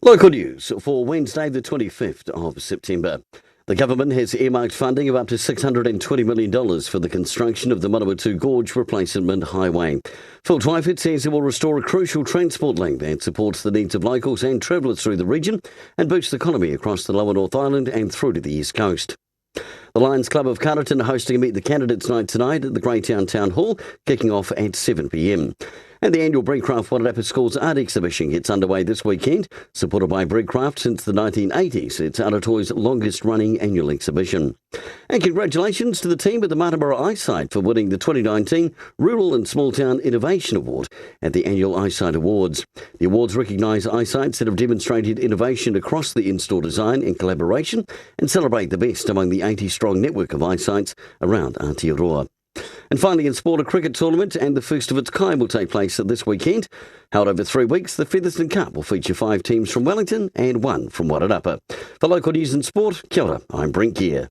Local news for Wednesday, the 25th of September. The government has earmarked funding of up to $620 million for the construction of the Manawatu Gorge Replacement Highway. Phil Twyford says it will restore a crucial transport link that supports the needs of locals and travellers through the region and boost the economy across the lower North Island and through to the East Coast. The Lions Club of Carterton are hosting a Meet the Candidates night tonight at the Greytown Town Hall, kicking off at 7 p.m. And the annual Breadcraft Wairarapa School's art exhibition gets underway this weekend. Supported by Breadcraft since the 1980s, it's Aratoi's longest-running annual exhibition. And congratulations to the team at the Matamara Eyesight for winning the 2019 Rural and Small Town Innovation Award at the annual Eyesight Awards. The awards recognise eyesights that have demonstrated innovation across the in-store design and collaboration and celebrate the best among the 80-strong network of eyesights around Aotearoa. And finally, in sport, a cricket tournament and the first of its kind will take place this weekend. Held over 3 weeks, the Featherston Cup will feature 5 teams from Wellington and 1 from Wairarapa. For local news and sport, kia ora, I'm Brent Gare.